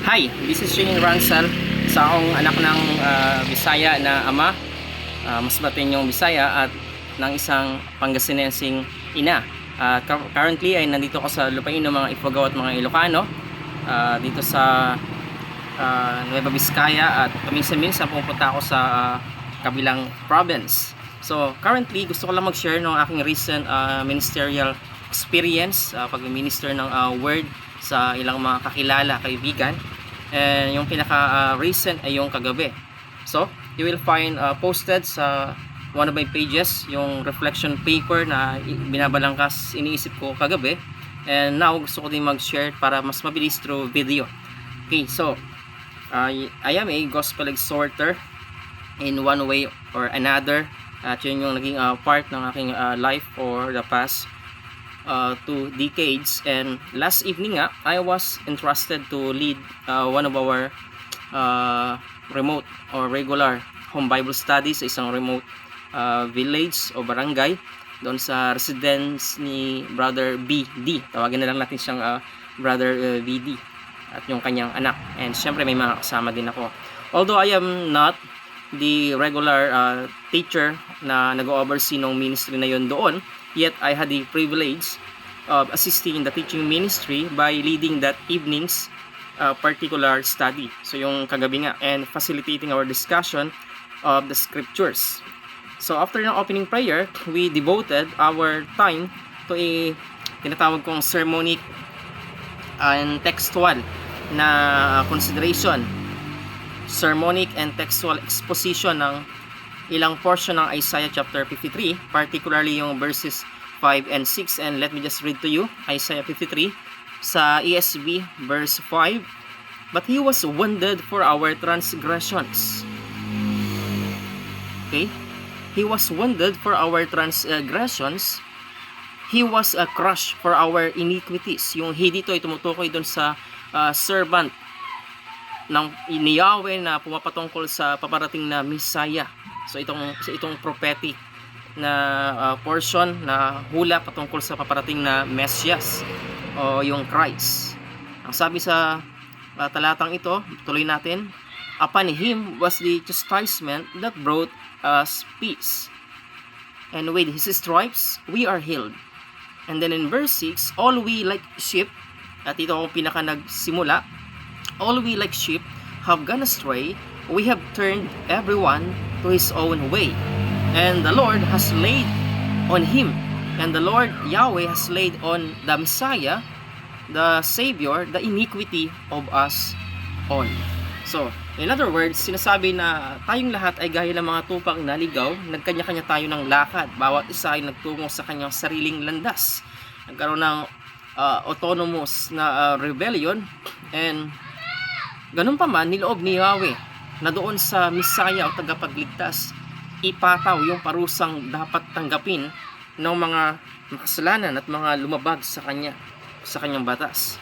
Hi, this is Shane Ransal. Sa akong anak ng Bisaya na ama, mas yung Bisaya at ng isang Pangasinensing ina. Currently ay nandito ako sa lupain ng mga Ifugao at mga Ilocano, dito sa Nueva Vizcaya, at paminsan-minsan pupunta ako sa kabilang province. So currently gusto ko lang mag-share ng aking recent ministerial experience, pag-minister ng word sa ilang mga kakilala, kaibigan. And yung pinaka recent ay yung kagabi. So you will find posted sa one of my pages yung reflection paper na binabalangkas iniisip ko kagabi, and now gusto ko din mag-share para mas mabilis through video. Okay, so I am a gospel exhorter in one way or another, at yun yung naging part ng aking life for the past 2 decades. And last evening I was entrusted to lead one of our remote or regular home Bible studies sa isang remote village o barangay doon sa residence ni Brother BD. Tawagin na lang natin siyang Brother BD at yung kanyang anak, and syempre may mga kasama din ako. Although I am not the regular teacher na nag-oversee ng ministry na yon doon, yet I had the privilege of assisting in the teaching ministry by leading that evening's particular study. So yung kagabi nga, and facilitating our discussion of the scriptures. So after ng opening prayer, we devoted our time to a tinatawag kong sermonic and textual na consideration, sermonic and textual exposition ng ilang portion ng Isaiah chapter 53, particularly yung verses 5 and 6. And let me just read to you Isaiah 53 sa ESV verse 5. But he was wounded for our transgressions. Okay? He was wounded for our transgressions. He was crushed for our iniquities. Yung he dito ay tumutukoy doon sa servant ng ni Yahweh na pumapatungkol sa paparating na Messiah. So itong prophetic na portion na hula patungkol sa paparating na Mesias o yung Christ. Ang sabi sa talatang ito, tuloy natin, upon him was the chastisement that brought us peace, and with his stripes we are healed. And then in verse 6, all we like sheep, at ito ang pinaka nagsimula, all we like sheep have gone astray, we have turned everyone to his own way. And the Lord has laid on him, and the Lord Yahweh has laid on the Messiah, the Savior, the iniquity of us all. So, in other words, sinasabi na tayong lahat ay gaya ng mga tupang naligaw, nagkanya-kanya tayo ng lakad, bawat isa ay nagtungo sa kanyang sariling landas. Nagkaroon ng autonomous na rebellion, and ganun pa man, niloob ni Yahweh na doon sa Messiah o tagapagligtas ipataw yung parusang dapat tanggapin ng mga makasalanan at mga lumabag sa kanyang batas.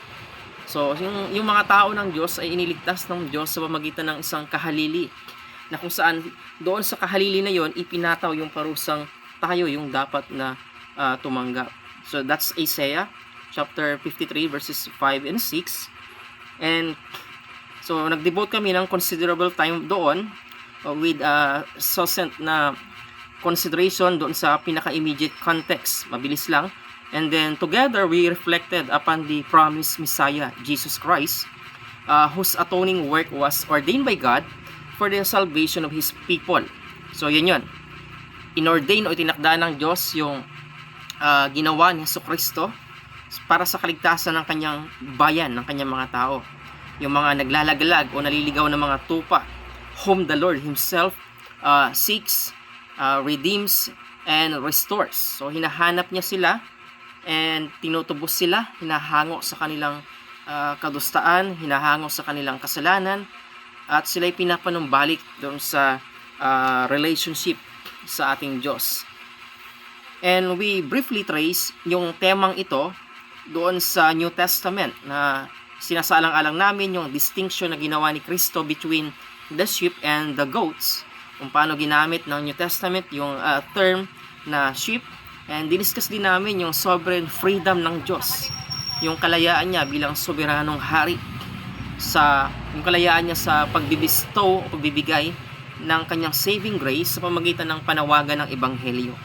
So yung mga tao ng Diyos ay iniligtas ng Diyos sa pamamagitan ng isang kahalili, na kung saan doon sa kahalili na yon ipinataw yung parusang tayo yung dapat na tumanggap. So that's Isaiah chapter 53 verses 5 and 6. And so nag-devote kami ng considerable time doon with succinct na consideration doon sa pinaka-immediate context. Mabilis lang. And then together we reflected upon the promised Messiah, Jesus Christ, whose atoning work was ordained by God for the salvation of His people. So yun. Inordain o itinakda ng Diyos yung ginawa ni Jesucristo para sa kaligtasan ng kanyang bayan, ng kanyang mga tao. Yung mga naglalagalag o naliligaw ng mga tupa, whom the Lord Himself seeks, redeems, and restores. So hinahanap niya sila and tinutubos sila, hinahango sa kanilang kadustaan, hinahango sa kanilang kasalanan, at sila'y pinapanumbalik doon sa relationship sa ating Diyos. And we briefly trace yung temang ito doon sa New Testament, na sinasalang-alang namin yung distinction na ginawa ni Kristo between the sheep and the goats, kung paano ginamit ng New Testament yung term na sheep, and diniscuss din namin yung sovereign freedom ng Diyos, yung kalayaan niya bilang soberanong hari. sa yung kalayaan niya sa pagbibistow o pagbibigay ng kanyang saving grace sa pamamagitan ng panawagan ng ebanghelyo.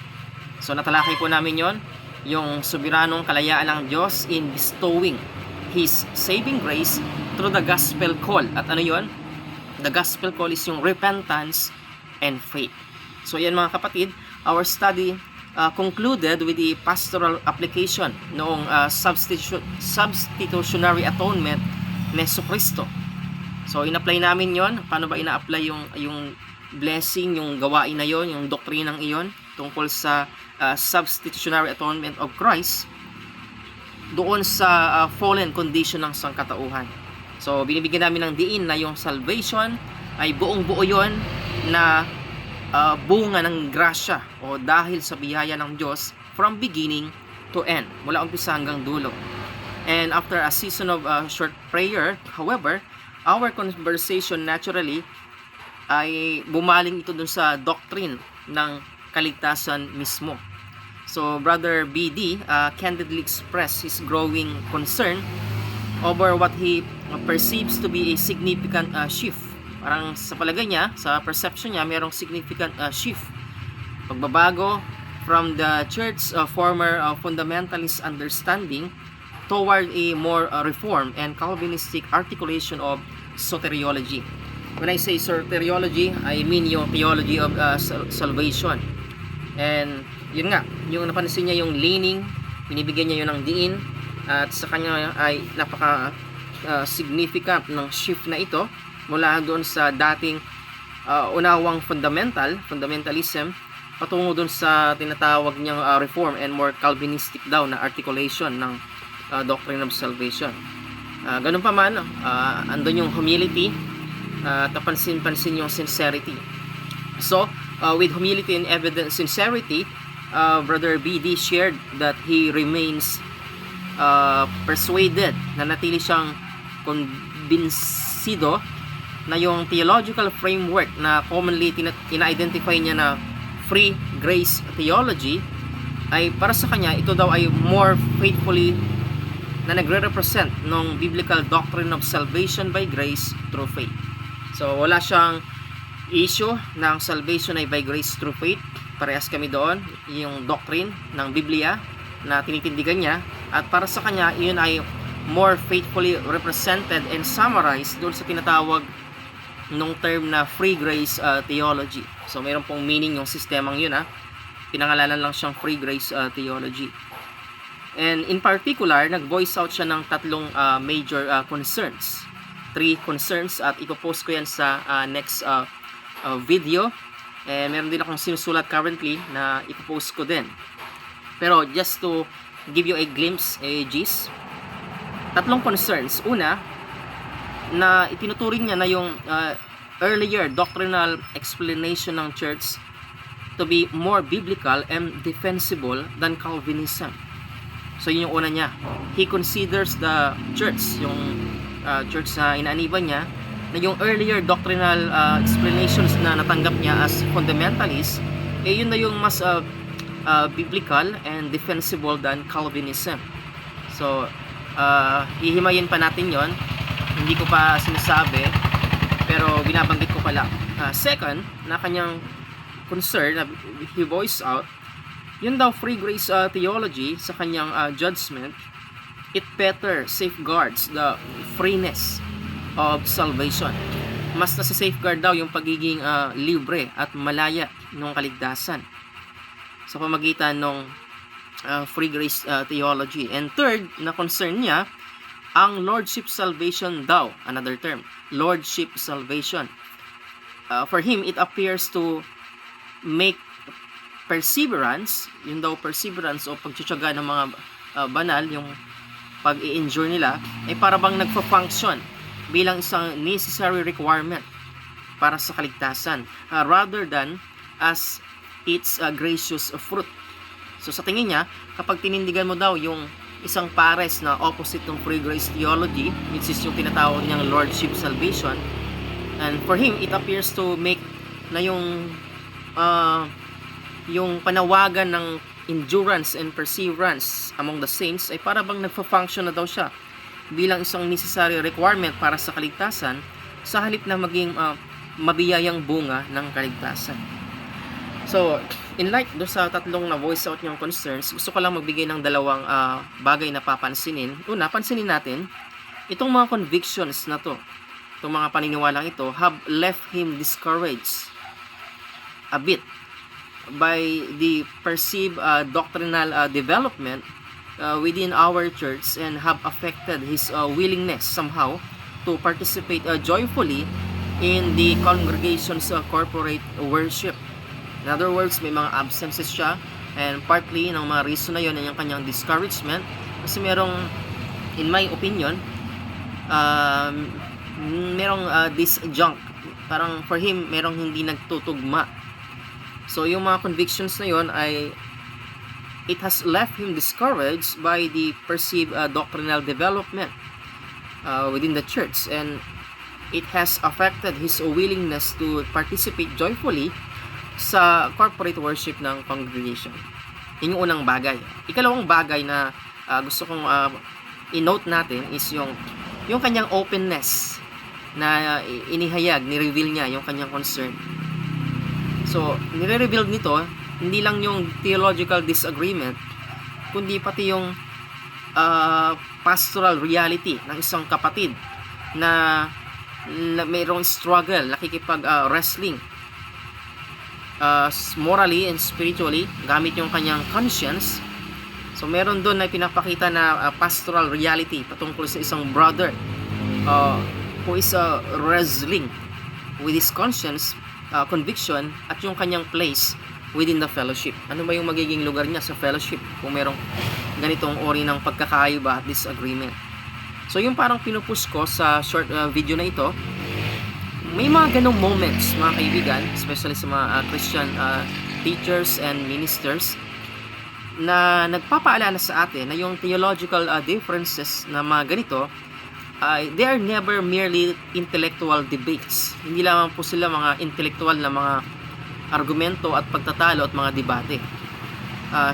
So natalakay po namin yon, yung soberanong kalayaan ng Diyos in bestowing His saving grace through the gospel call. At ano yon? The gospel call is yung repentance and faith. So yan mga kapatid, our study concluded with the pastoral application noong substitutionary atonement ni Jesucristo. So in-apply namin yon. Paano ba ina-apply yung blessing, yung gawain na yon, yung doktrinang iyon tungkol sa substitutionary atonement of Christ doon sa fallen condition ng sangkatauhan. So binibigyan namin ng diin na yung salvation ay buong-buo yon na bunga ng grasya o dahil sa biyaya ng Diyos from beginning to end, mula umpisa hanggang dulo. And after a season of short prayer, however, our conversation naturally ay bumaling ito dun sa doctrine ng kaligtasan mismo. So Brother BD candidly expressed his growing concern over what he perceives to be a significant shift. Parang sa palagay niya, sa perception niya, mayroong significant shift, pagbabago from the church's former fundamentalist understanding toward a more reformed and Calvinistic articulation of soteriology. When I say soteriology, I mean yung theology of salvation. And yun nga, yung napansin niya yung leaning, binibigyan niya yun ng diin, at sa kanya ay napaka significant ng shift na ito mula doon sa dating unawang fundamentalism patungo doon sa tinatawag niyang reform and more Calvinistic daw na articulation ng doctrine of salvation. Ganun pa man, andun yung humility, tapansin-pansin yung sincerity. So, with humility and evident sincerity, Brother BD shared that he remains persuaded, na natili siyang convincido na yung theological framework na commonly ina-identify niya na free grace theology ay para sa kanya, ito daw ay more faithfully na nagre-represent ng biblical doctrine of salvation by grace through faith. So wala siyang issue ng salvation ay by grace through faith. Parehas kami doon, yung doctrine ng Biblia na tinitindigan niya, at para sa kanya, iyon ay more faithfully represented and summarized doon sa tinatawag nung term na free grace theology. So mayroon pong meaning yung sistemang yun, pinangalanan lang siyang free grace theology. And in particular, nag-voice out siya ng tatlong major concerns. 3 concerns, at ipopost ko yan sa next video. Meron din akong sinusulat currently na ipopost ko din. Pero just to give you a glimpse, a gist, 3 concerns. Una, na itinuturing niya na yung earlier doctrinal explanation ng church to be more biblical and defensible than Calvinism. So yun yung una niya. He considers the church, yung church na inaaniban niya, na yung earlier doctrinal explanations na natanggap niya as fundamentalist, yun na yung mas biblical and defensible than Calvinism. So hihimayin pa natin yon. Hindi ko pa sinasabi, pero binabanggit ko pala. Second, na kanyang concern na he voiced out, yun daw free grace theology sa kanyang judgment, it better safeguards the freeness of salvation. Mas nasa safeguard daw yung pagiging libre at malaya ng kaligtasan sa pamagitan ng free grace theology. And third, na concern niya, ang lordship salvation daw, another term, lordship salvation. For him, it appears to make perseverance, yun daw perseverance o pagtsutsaga ng mga banal, yung pag-i-endure nila, ay para bang nagpa-function bilang isang necessary requirement para sa kaligtasan, rather than as its gracious fruit. So sa tingin niya, kapag tinindigan mo daw yung isang pares na opposite ng free grace theology, which is yung tinatawag niyang lordship salvation, and for him, it appears to make na yung panawagan ng endurance and perseverance among the saints ay para bang nagfa-function na daw siya bilang isang necessary requirement para sa kaligtasan sa halip na maging mabiyayang bunga ng kaligtasan. So, in light do sa tatlong na voice out niyong concerns, gusto ko lang magbigay ng dalawang bagay na papansinin. Una, pansinin natin, itong mga convictions na to, itong mga paniniwalang ito, have left him discouraged a bit by the perceived doctrinal development within our church and have affected his willingness somehow to participate joyfully in the congregation's corporate worship. In other words, may mga absences siya, and partly ng mga reason na yun ay yung kanyang discouragement kasi merong, in my opinion, merong disjunct, parang for him merong hindi nagtutugma. So yung mga convictions na yun ay it has left him discouraged by the perceived doctrinal development within the church, and it has affected his willingness to participate joyfully sa corporate worship ng congregation. Yun yung unang bagay. Ikalawang bagay na gusto kong i-note natin is yung kanyang openness na inihayag, ni-reveal niya yung kanyang concern. So, nire-reveal nito, hindi lang yung theological disagreement, kundi pati yung pastoral reality ng isang kapatid na mayroong struggle, nakikipag-wrestling morally and spiritually gamit yung kanyang conscience. So meron doon na pinapakita na pastoral reality patungkol sa isang brother who is wrestling with his conscience, conviction, at yung kanyang place within the fellowship. Ano ba yung magiging lugar niya sa fellowship kung merong ganitong ori ng pagkakaiba at disagreement? So yung parang pinupush ko sa short video na ito, may mga ganong moments, mga kaibigan, especially sa mga Christian teachers and ministers, na nagpapaalala sa atin na yung theological differences na mga ganito, they are never merely intellectual debates. Hindi lamang po sila mga intellectual na mga argumento at pagtatalo at mga debate.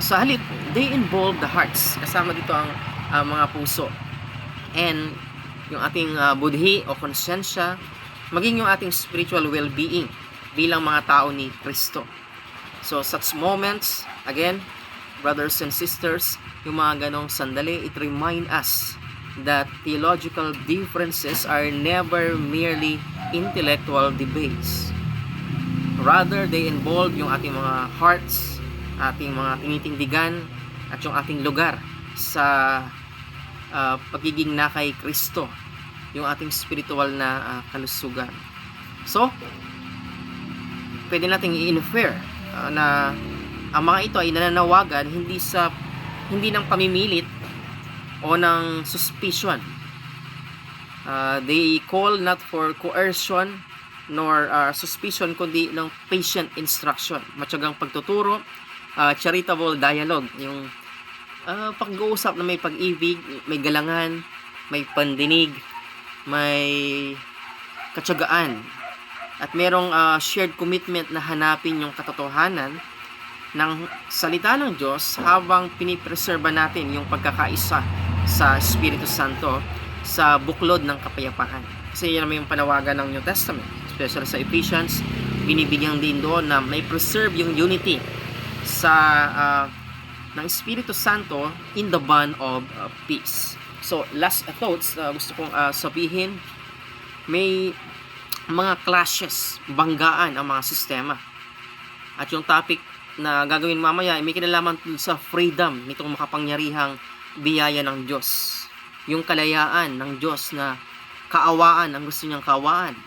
Sa halip, they involve the hearts. Kasama dito ang mga puso. And yung ating budhi o konsensya, maging yung ating spiritual well-being bilang mga tao ni Kristo. So, such moments, again, brothers and sisters, yung mga ganong sandali, it remind us that theological differences are never merely intellectual debates. Rather, they involve yung ating mga hearts, ating mga tinitindigan, at yung ating lugar sa pagiging na kay Kristo, yung ating spiritual na kalusugan. So, pwede nating i-infer na ang mga ito ay nananawagan hindi ng pamimilit o ng suspicion. They call not for coercion nor suspicion, kundi ng patient instruction, matyagang pagtuturo, charitable dialogue, yung pag-uusap na may pag-ibig, may galangan, may pandinig, may katyagaan, at merong shared commitment na hanapin yung katotohanan ng salita ng Diyos habang pinipreserba natin yung pagkakaisa sa Espiritu Santo sa buklod ng kapayapaan. Kasi yan naman yung panawagan ng New Testament, especially sa Ephesians. Binibigyan din doon na may preserve yung unity sa ng Espiritu Santo in the bond of peace. So, last thoughts, gusto kong sabihin, may mga clashes, banggaan ang mga sistema. At yung topic na gagawin mamaya ay may kinalaman sa freedom nitong makapangyarihang biyaya ng Diyos. Yung kalayaan ng Diyos na kaawaan ang gusto niyang kaawaan.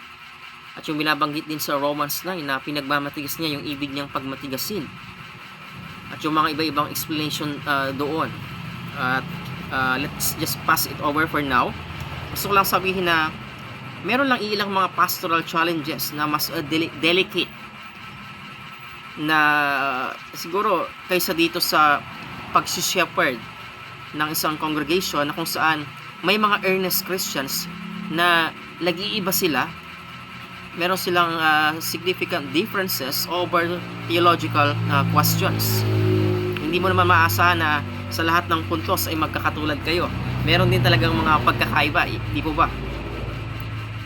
At yung binabanggit din sa Romans 9 na pinagmamatigas niya yung ibig niyang pagmatigasin. At yung mga iba-ibang explanation doon. At let's just pass it over for now. Gusto ko lang sabihin na meron lang ilang mga pastoral challenges na mas delicate na siguro kaysa dito sa pag-shepherd ng isang congregation na kung saan may mga earnest Christians na nag-iiba sila, meron silang significant differences over theological questions. Hindi mo naman maasahan na sa lahat ng puntos ay magkakatulad kayo. meron din talagang mga pagkakaiba, di po ba?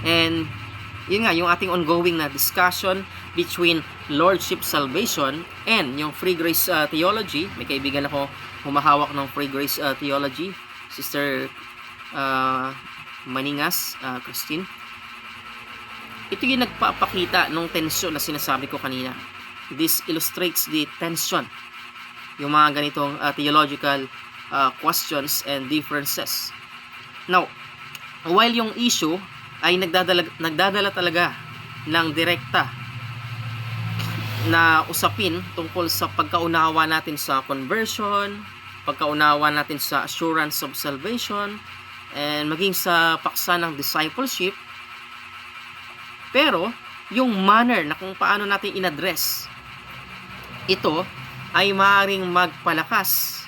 And yun nga, yung ating ongoing na discussion between Lordship Salvation and yung Free Grace Theology. May kaibigan ako humahawak ng Free Grace Theology, Sister Maningas Christine. Ito yung nagpapakita ng tensyon na sinasabi ko kanina. This illustrates the tension, yung mga ganitong theological questions and differences. Now, while yung issue ay nagdadala talaga ng direkta na usapin tungkol sa pagkaunawa natin sa conversion, pagkaunawa natin sa assurance of salvation, and maging sa paksa ng discipleship. Pero, yung manner na kung paano natin in-address ito ay maaaring magpalakas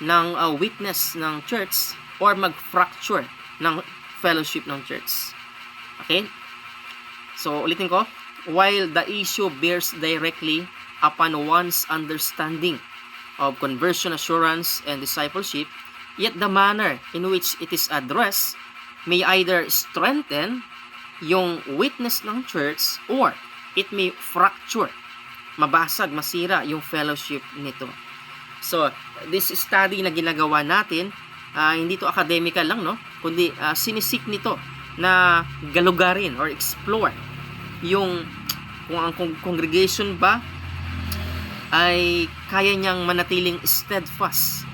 ng witness ng church or mag-fracture ng fellowship ng church. Okay? So, ulitin ko. While the issue bears directly upon one's understanding of conversion assurance and discipleship, yet the manner in which it is addressed may either strengthen yung witness ng church or it may fracture, mabasag, masira yung fellowship nito. So, this study na ginagawa natin, hindi to academical lang, no? Kundi sinisik nito na galugarin or explore yung kung ang congregation ba ay kaya niyang manatiling steadfast,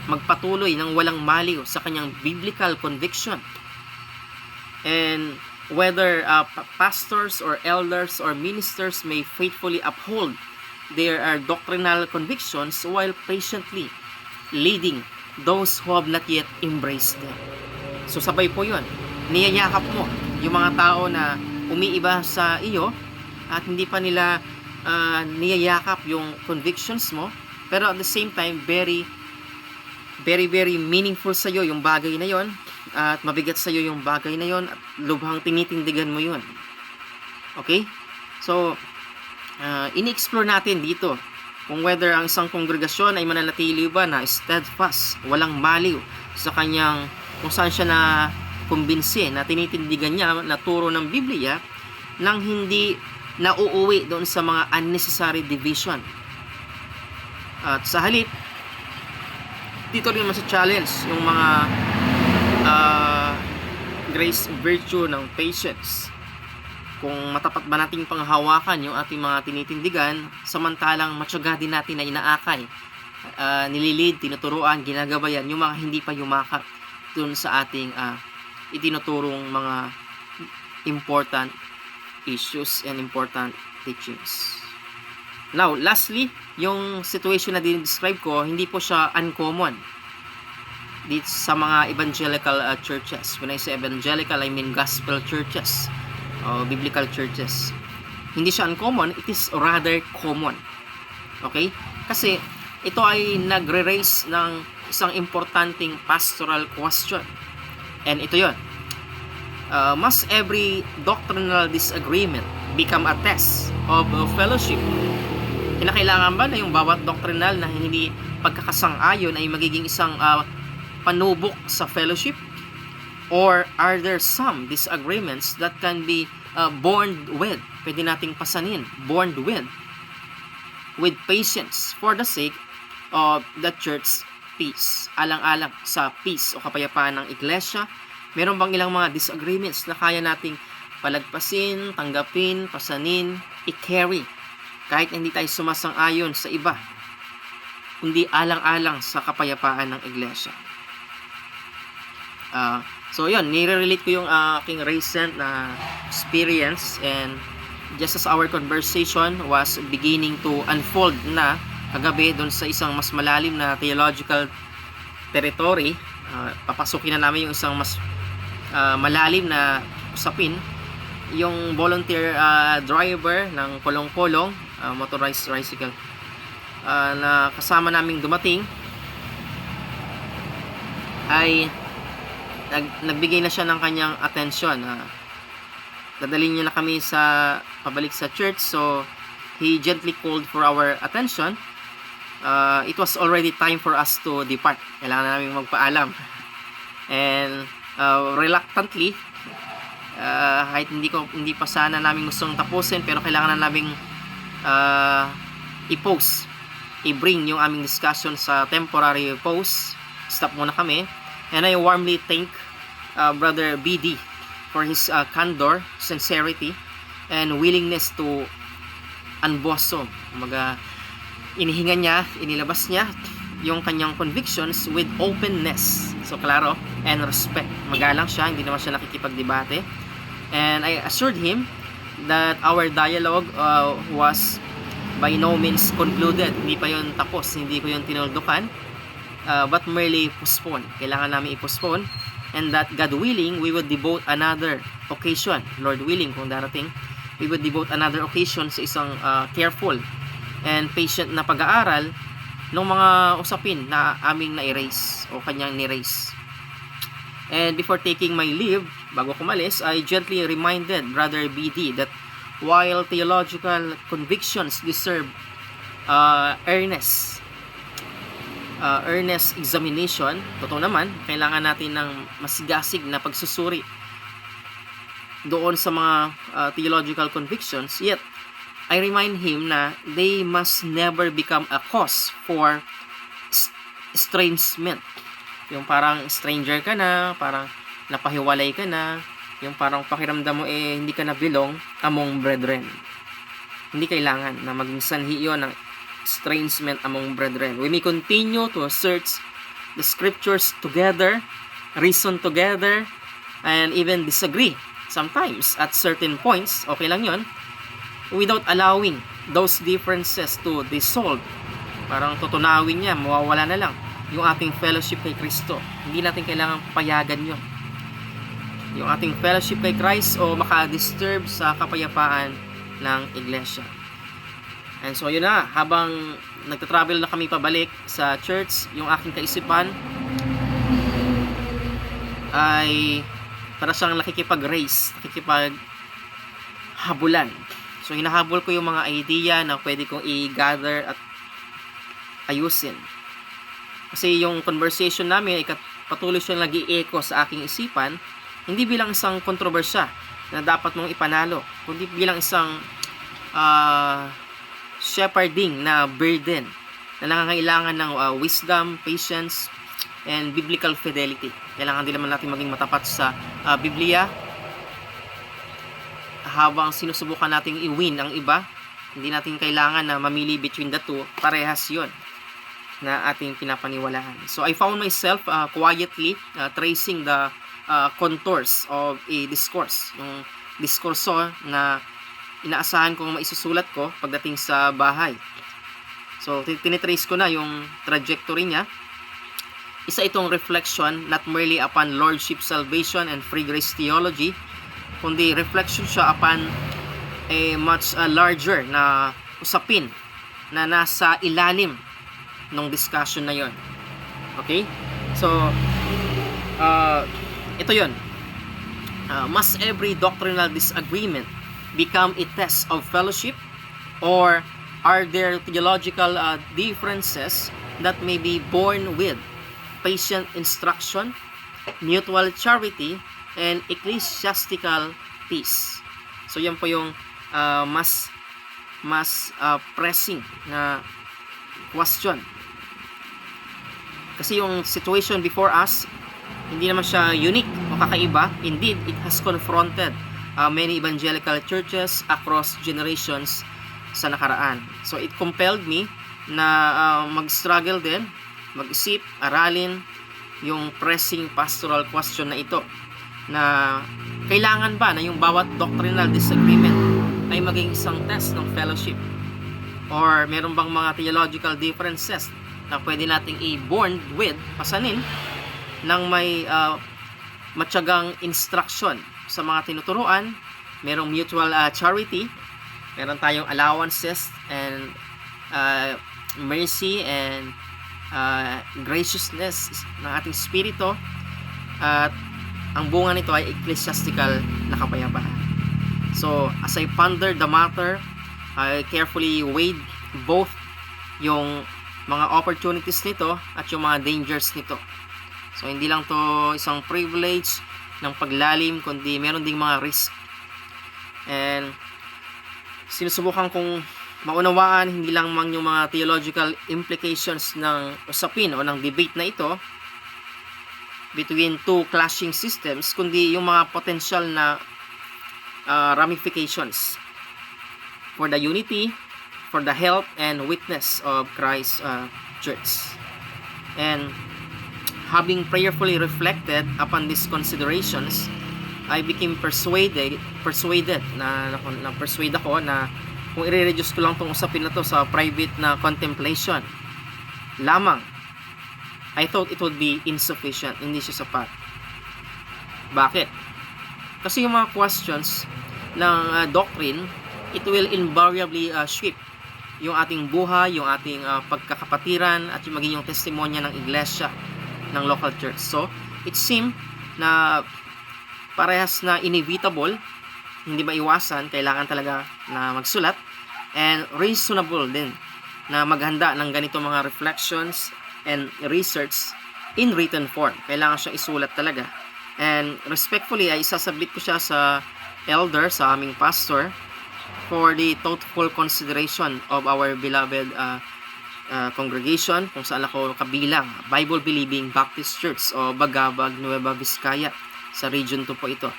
magpatuloy ng walang maliw sa kanyang biblical conviction, and whether pastors or elders or ministers may faithfully uphold their doctrinal convictions while patiently leading those who have not yet embraced them. So sabay po yun, niyayakap mo yung mga tao na umiiba sa iyo at hindi pa nila niyayakap yung convictions mo, pero at the same time very meaningful sa iyo yung bagay na yon, at mabigat sa iyo yung bagay na yon, at lubhang tinitindigan mo yun. Okay? So ini-explore natin dito kung whether ang isang kongregasyon ay mananatili ba na steadfast, walang maliw sa kanyang kung saan siya na kumbinsi, na tinitindigan niya na turo ng Biblia, nang hindi nauuwi doon sa mga unnecessary division. At sa halip, dito rin naman sa challenge yung mga grace virtue ng patience. Kung matapat ba nating panghawakan yung ating mga tinitindigan, samantalang matyaga din natin na inaakay, nililid, tinuturuan, ginagabayan yung mga hindi pa yumakap dun sa ating itinuturong mga important issues and important teachings. Now, lastly, yung situation na din-describe ko, hindi po siya uncommon dito sa mga evangelical churches. When I say evangelical, I mean gospel churches, biblical churches. Hindi siya uncommon, it is rather common. Okay? Kasi ito ay nagre-raise ng isang importanteng pastoral question. And ito yon. Must every doctrinal disagreement become a test of fellowship? Kinakailangan ba na yung bawat doctrinal na hindi pagkakasang-ayon ay magiging isang panubok sa fellowship? Or are there some disagreements that can be borne with, pwede nating pasanin, borne with patience for the sake of the church peace, alang-alang sa peace o kapayapaan ng iglesia? Meron bang ilang mga disagreements na kaya nating palagpasin, tanggapin, pasanin, i-carry kahit hindi tayo sumasang-ayon sa iba, kundi alang-alang sa kapayapaan ng iglesia? So yun, nire-relate ko yung aking recent na experience, and just as our conversation was beginning to unfold na kagabi doon sa isang mas malalim na theological territory, papasukin na namin yung isang mas malalim na usapin. Yung volunteer driver ng kolong-kolong, motorized tricycle, na kasama naming dumating ay nagbigay na siya ng kanyang atensyon. Dadalhin niya na kami pabalik sa church, so he gently called for our attention. It was already time for us to depart. Kailangan namin magpaalam. And reluctantly, kahit hindi pa sana namin gustong tapusin, pero kailangan na naming i-bring yung aming discussion sa temporary pause. Stop muna kami. And I warmly thank Brother BD for his candor, sincerity, and willingness to unbosom. Inihinga niya, inilabas niya yung kanyang convictions with openness. So, klaro, and respect. Magalang siya, hindi naman siya nakikipagdebate. And I assured him that our dialogue was by no means concluded. Hindi pa yun tapos, hindi ko yun tinuldukan, but merely postpone. Kailangan namin i-postpone, and that God willing, we would devote another occasion, Lord willing, kung darating, we would devote another occasion sa isang careful and patient na pag-aaral ng mga usapin na aming na-erase o kanyang ni-erase. And before taking my leave, bago kumalis, I gently reminded Brother BD that while theological convictions deserve earnest examination, totoo naman, kailangan natin ng masigasig na pagsusuri doon sa mga theological convictions, yet I remind him na they must never become a cause for estrangement. Yung parang stranger ka na, parang napahiwalay ka na, yung parang pakiramdam mo hindi ka na belong among brethren. Hindi kailangan na maging sanhi yun ng estrangement among brethren. We may continue to search the scriptures together, reason together, and even disagree sometimes at certain points. Okay lang yun, without allowing those differences to dissolve. Parang tutunawin niya, mawawala na lang yung ating fellowship kay Kristo. Hindi natin kailangan payagan yun, yung ating fellowship kay Christ, o maka-disturb sa kapayapaan ng iglesia. And so yun na, habang nagtatravel na kami pabalik sa church, yung aking kaisipan ay para siyang nakikipag-race, nakikipag-habulan. So hinahabol ko yung mga idea na pwede kong i-gather at ayusin. Kasi yung conversation namin ay patuloy siyang nag-i-echo sa aking isipan, hindi bilang isang kontrobersya na dapat mong ipanalo, kundi bilang isang shepherding na burden na nangangailangan ng wisdom, patience, and biblical fidelity. Kailangan din naman natin maging matapat sa Biblia habang sinusubukan nating i-win ang iba. Hindi natin kailangan na mamili between the two. Parehas yun na ating pinapaniwalaan. So I found myself quietly tracing the contours of a discourse. Yung diskurso na inaasahan kong maisusulat ko pagdating sa bahay. So tinitrace ko na yung trajectory niya. Isa itong reflection not merely upon Lordship salvation and free grace theology, kundi reflection siya upon a much larger na usapin na nasa ilalim ng discussion na yon. Okay? So, ito yon. Must every doctrinal disagreement become a test of fellowship, or are there theological differences that may be born with patient instruction, mutual charity, and ecclesiastical peace? So yan po yung mas pressing na question. Kasi yung situation before us, hindi naman siya unique o kakaiba. Indeed, it has confronted many evangelical churches across generations sa nakaraan. So it compelled me na mag-struggle din, mag-isip, aralin yung pressing pastoral question na ito, na kailangan ba na yung bawat doctrinal disagreement ay maging isang test ng fellowship, or meron bang mga theological differences na pwede nating i-bond with, pasanin ng may matyagang instruction sa mga tinuturuan, merong mutual charity, meron tayong allowances and mercy and graciousness ng ating spirito, at ang bunga nito ay ecclesiastical na kapayapaan. So as I pondered the matter, I carefully weighed both yung mga opportunities nito at yung mga dangers nito. So, hindi lang to isang privilege ng paglalim, kundi meron ding mga risk. And sinusubukan kong maunawaan hindi lang mang yung mga theological implications ng usapin o ng debate na ito between two clashing systems, kundi yung mga potential na ramifications for the unity, for the health and witness of Christ's church. And having prayerfully reflected upon these considerations, I became persuaded na persuade ako na kung i-reduce ko lang tong usapin na to sa private na contemplation lamang, I thought it would be insufficient, hindi siya sapat. Bakit? Kasi yung mga questions ng doctrine, it will invariably shape yung ating buhay, yung ating pagkakapatiran, at yung maging yung testimonya ng iglesia, ng local church. So, it seemed na parehas na inevitable, hindi maiwasan, kailangan talaga na magsulat, and reasonable din na maghanda ng ganito mga reflections and research in written form. Kailangan siyang isulat talaga. And respectfully, ay isasubmit ko siya sa elder, sa aming pastor, for the thoughtful consideration of our beloved congregation, kung saan ako kabilang, Bible-believing Baptist Church o Bagabag, Nueva Vizcaya, sa Region 2 po ito.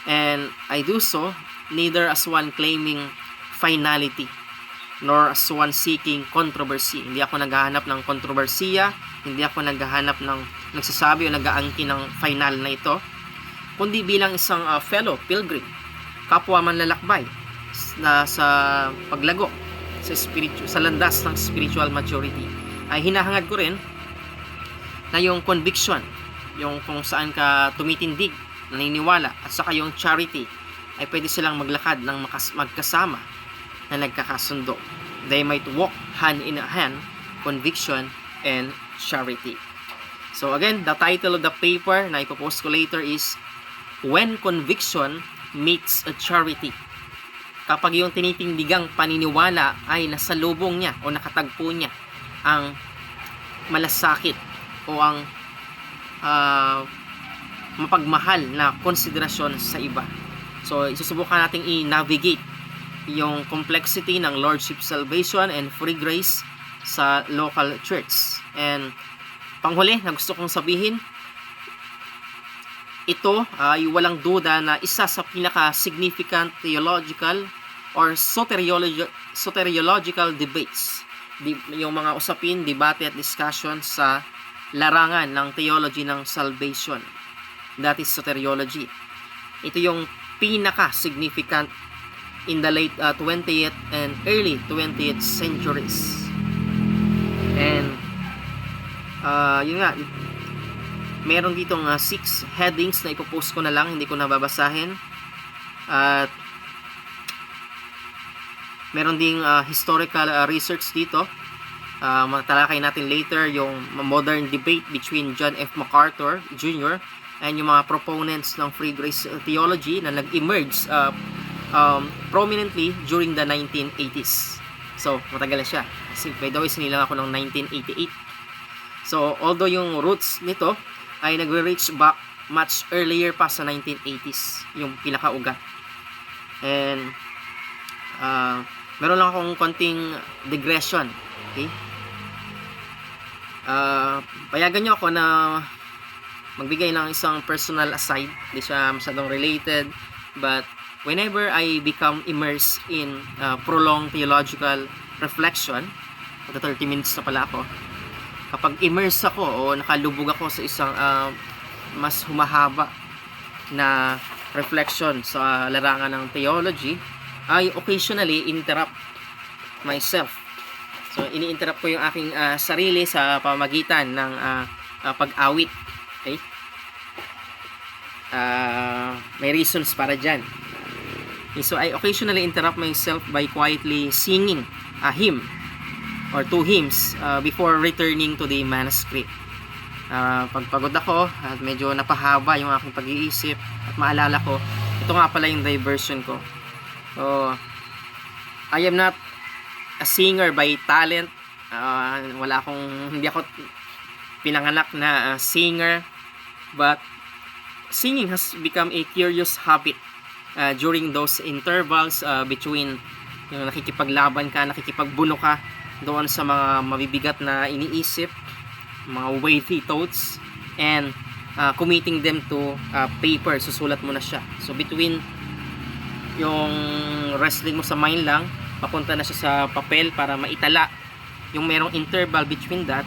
And I do so neither as one claiming finality nor as one seeking controversy. Hindi ako naghahanap ng kontrobersiya, hindi ako naghahanap ng nagsasabi o nag-aangkin ng final na ito, kundi bilang isang fellow pilgrim, kapwa manlalakbay na sa paglago sa landas ng spiritual maturity, ay hinahangad ko rin na yung conviction, yung kung saan ka tumitindig, naniniwala, at saka yung charity, ay pwede silang maglakad ng magkasama na nagkakasundo. They might walk hand in hand, conviction and charity. So again, the title of the paper na ipopost ko later is When Conviction Meets a Charity. Kapag yung tinitindigang paniniwala ay nasalubong niya o nakatagpo niya ang malasakit o ang mapagmahal na konsiderasyon sa iba. So, isusubukan nating i-navigate yung complexity ng Lordship Salvation and Free Grace sa local church. And panghuli na gusto kong sabihin, ito ay walang duda na isa sa pinaka-significant theological or soteriological debates, yung mga usapin, debate at discussion sa larangan ng theology ng salvation, that is soteriology. Ito yung pinaka-significant in the late 20th and early 20th centuries. And yun nga, meron ditong 6 headings na ipopost ko na lang, hindi ko na babasahin. At meron ding historical research dito. Matalakay natin later yung modern debate between John F. MacArthur Jr. and yung mga proponents ng Free Grace Theology na nag-emerge prominently during the 1980s. So, matagal na siya. By the way, sinilang ako ng 1988. So, although yung roots nito ay nagre-reach back much earlier pa sa 1980s, yung pinakaugat. And meron lang akong konting digression. Okay? Payagan nyo ako na magbigay ng isang personal aside. Hindi siya masyadong related, but whenever I become immersed in prolonged theological reflection, 30 minutes na pala ako, kapag immerse ako o nakalubog ako sa isang mas humahaba na reflection sa larangan ng theology, I occasionally interrupt myself. So, ini-interrupt ko yung aking sarili sa pamamagitan ng pag-awit. Okay? May reasons para dyan. Okay, so, I occasionally interrupt myself by quietly singing a hymn or 2 hymns before returning to the manuscript. Pagpagod ako at medyo napahaba yung aking pag-iisip at maalala ko, ito nga pala yung diversion ko. So, I am not a singer by talent. Hindi ako pinanganak na singer, but singing has become a curious habit during those intervals between yung nakikipaglaban ka, nakikipagbuno ka doon sa mga mabibigat na iniisip, mga weighty thoughts, and committing them to paper. Susulat mo na siya. So between yung wrestling mo sa mind lang, papunta na siya sa papel para maitala. Yung merong interval between that,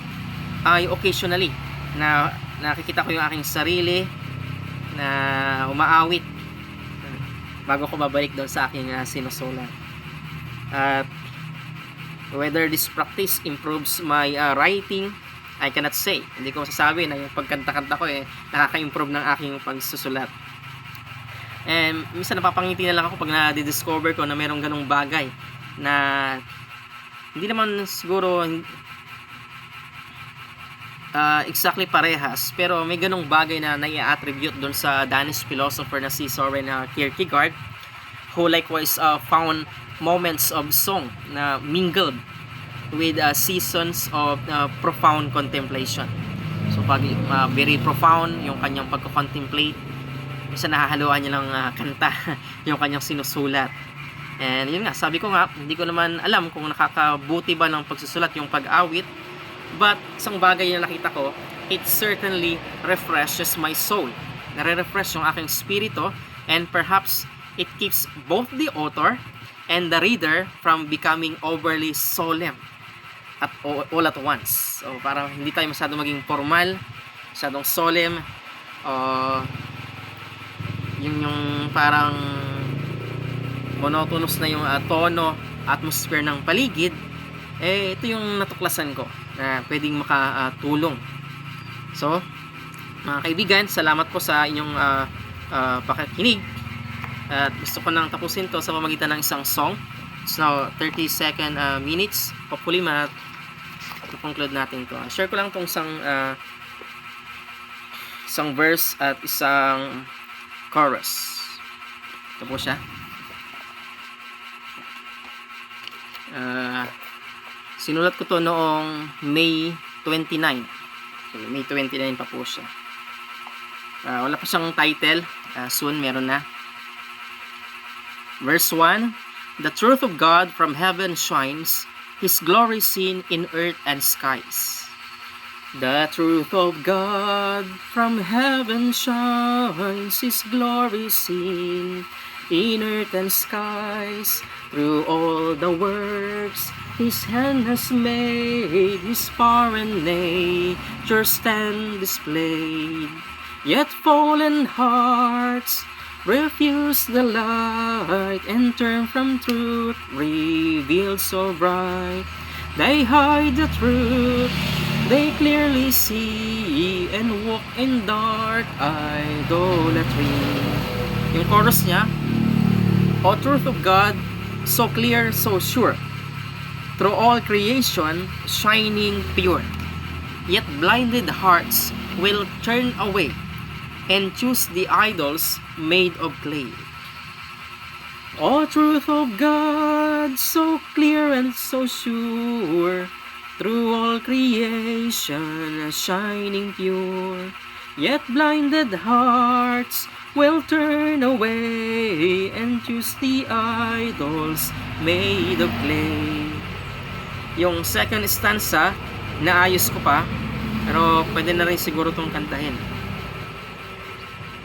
ay occasionally na nakikita ko yung aking sarili na umaawit bago ko babalik doon sa aking sinusulat. At whether this practice improves my writing, I cannot say. Hindi ko masasabi na yung pagkanta-kanta ko nakaka-improve ng aking pagsusulat. And minsan napapangiti na lang ako pag na-discover ko na merong ganong bagay na hindi naman siguro exactly parehas, pero may ganong bagay na nai-attribute doon sa Danish philosopher na si Søren Kierkegaard, who likewise found moments of song na mingled with seasons of profound contemplation. So pag very profound yung kanyang pagko-contemplate, minsan nahahaluan niya ng kanta yung kanyang sinusulat. And yun nga, sabi ko nga, hindi ko naman alam kung nakakabuti ba ng pagsusulat yung pag-awit, but isang bagay na nakita ko, it certainly refreshes my soul. Nare-refresh yung aking spirito, and perhaps it keeps both the author and the reader from becoming overly solemn at all at once. So parang hindi tayo masyadong maging formal, masyadong solemn, yung parang monotonous na yung tono, atmosphere ng paligid. Ito yung natuklasan ko na pwedeng makatulong. So mga kaibigan, salamat po sa inyong pakikinig, at gusto ko nang tapusin to sa pamamagitan ng isang song. So 30-second minutes, hopefully conclude natin to. Share ko lang tong isang verse at isang chorus. Ito po siya. Sinulat ko to noong May 29. So, May 29 pa po siya. Wala pa siyang title. Soon meron na. Verse 1. The truth of God from heaven shines, His glory seen in earth and skies. The truth of God from heaven shines, His glory seen in earth and skies. Through all the works His hand has made, His power and nature stand displayed. Yet fallen hearts refuse the light and turn from truth revealed so bright. They hide the truth they clearly see and walk in dark idolatry. Yung chorus niya, O truth of God, so clear, so sure, through all creation shining pure, yet blinded hearts will turn away and choose the idols made of clay. O truth of God, so clear and so sure, through all creation shining pure, yet blinded hearts will turn away and choose the idols made of clay. Yung second stanza, naayos ko pa, pero pwede na rin siguro itong kantahin.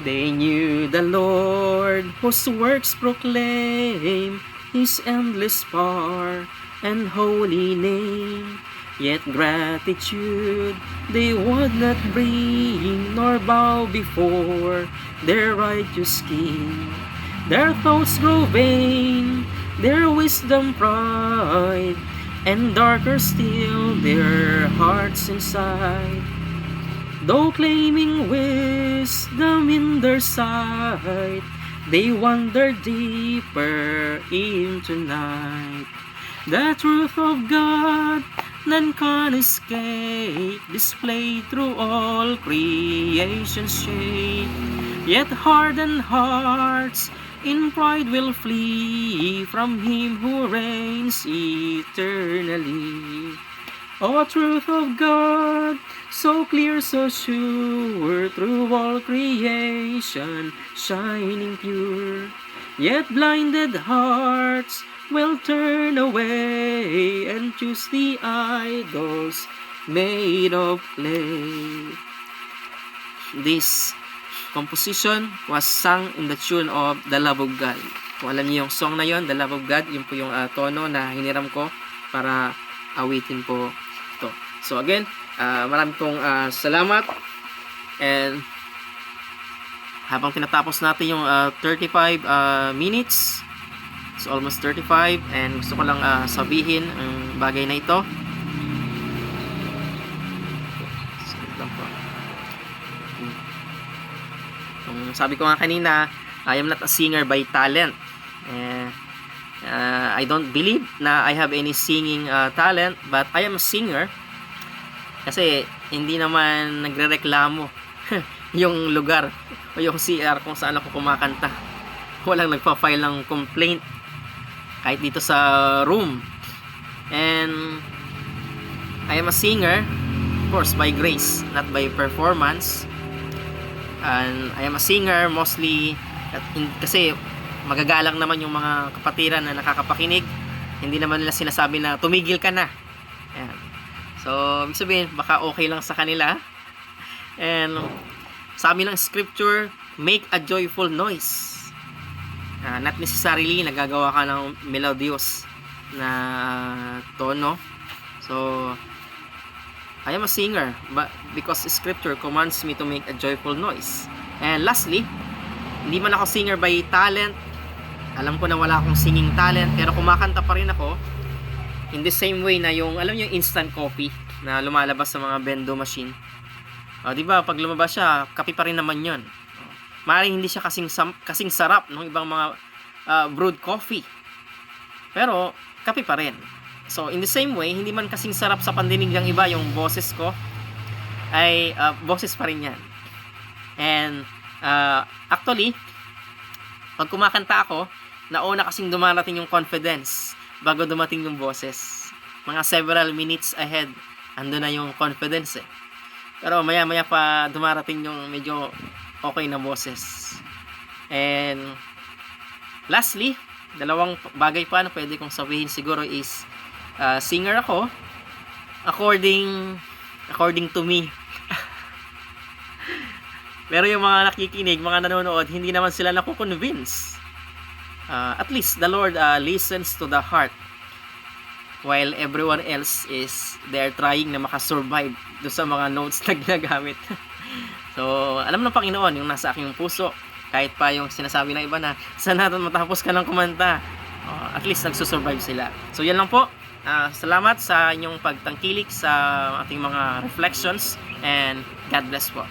They knew the Lord, whose works proclaim His endless power and holy name. Yet gratitude they would not bring, nor bow before their righteous King. Their thoughts grow vain, their wisdom pride, and darker still their hearts inside. Though claiming wisdom in their sight, they wander deeper into night. The truth of God none can escape, displayed through all creation's shape. Yet hardened hearts in pride will flee from Him who reigns eternally. O truth of God, So clear, so sure, through all creation, shining pure. Yet blinded hearts will turn away and choose the idols made of clay. This composition was sung in the tune of The Love of God. Kung alam niyo yung song na yon, The Love of God, yun po yung tono na hiniram ko para awitin po ito. So again, marami pong salamat, and habang tinatapos natin yung 35 minutes, it's almost 35, and gusto ko lang sabihin ang bagay na ito. Sabi ko nga kanina, I am not a singer by talent. I don't believe na I have any singing talent, but I am a singer kasi hindi naman nagrereklamo yung lugar o yung CR kung saan ako kumakanta. Walang nagpa-file ng complaint kahit dito sa room. And I am a singer, of course, by grace, not by performance. And I am a singer mostly kasi magagalang naman yung mga kapatiran na nakakapakinig. Hindi naman nila sinasabi na tumigil ka na. Ayan. So, ibig sabihin, baka okay lang sa kanila. And sabi ng scripture, make a joyful noise. Not necessarily nagagawa ka ng melodious na tono. So, I am a singer, but because scripture commands me to make a joyful noise. And lastly, hindi man ako singer by talent. Alam ko na wala akong singing talent, pero kumakanta pa rin ako in the same way na yung, alam niyo, yung instant coffee na lumalabas sa mga bendo machine. Di ba, pag lumabas siya, kape pa rin naman yun. Maaaring hindi siya kasing sarap ng ibang mga brewed coffee, pero kape pa rin. So, in the same way, hindi man kasing sarap sa pandinig ng iba yung boses ko, ay boses pa rin yan. And actually, pag kumakanta ako, nauna kasing dumarating yung confidence bago dumating yung boses. Mga several minutes ahead, ando na yung confidence eh. Pero maya-maya pa dumarating yung medyo okay na boses. And lastly, dalawang bagay pa na pwede kong sabihin siguro is singer ako according to me. Pero yung mga nakikinig, mga nanonood, hindi naman sila nakukonvince. At least the Lord listens to the heart, while everyone else is they're trying na makasurvive do sa mga notes na ginagamit. So, alam ng Panginoon yung nasa aking puso, kahit pa yung sinasabi ng iba na sana matapos ka ng kumanta, at least nagsusurvive sila. So, yan lang po. Salamat sa inyong pagtangkilik sa ating mga reflections, and God bless po.